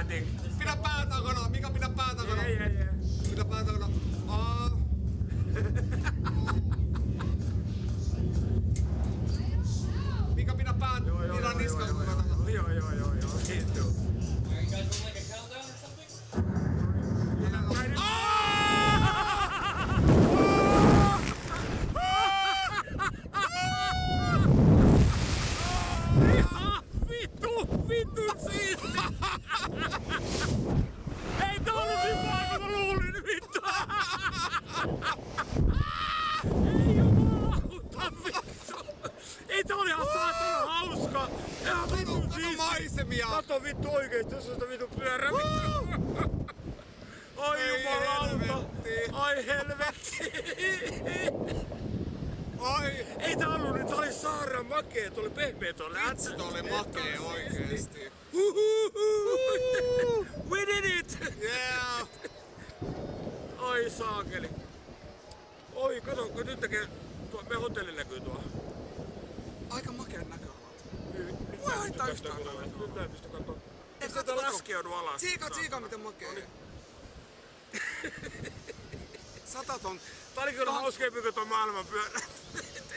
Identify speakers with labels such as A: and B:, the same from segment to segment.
A: päätin.
B: Pidä pää takana, Mika, pidä pää takana.
A: Ei.
B: Pidä pää takana. Mika, pidä pää. Niillä on niskan takana.
A: Joo. Kiitos.
C: Are you guys doing like a countdown or something?
A: Vittu siis! Ei tää ollut niin paha kuin mä luulin, vittu! Ei jumalauta, vittu! Ei tää oli ihan saatana hauska! Ihan vittu siis!
B: Maisemia!
A: Kato vittu oikeesti, jos on sitä vittu pyörä! Ai jumalauta! Ai helvetti!
B: Ai!
A: Ei tää ollut nyt, tää oli saaraan makee, tuo oli pehmeä tuo lätsä.
B: Vitsi, oli makee oikeesti.
A: We did it!
B: Yeah!
A: Ai saakeli. Oi, kato, kun nyt tekee, tuo meidän hotelli näkyy tuo.
B: Aika makeen näköalat.
A: Nyt
B: Voi haittaa yhtään
A: katsoa.
B: tällä.
A: Nyt näin pysty katsoa. Eikö
B: katso,
A: tätä
B: katso.
A: laskeudu alas?
B: Tsiika, miten makee. 100 ton.
A: Tää oli kyllä hauskempi kuin tuo maailmanpyörä.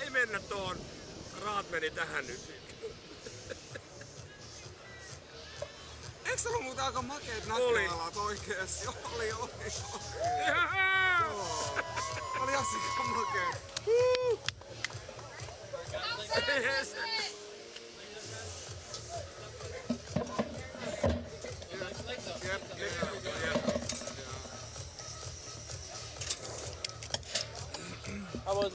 A: Ei mennä tuohon. Rahat meni tähän nyt.
B: Eiks ollut muuten aika makeet näköalat oikeesti? Oli. Oli ihan sika makeet.
C: Or a countdown?
A: Yes.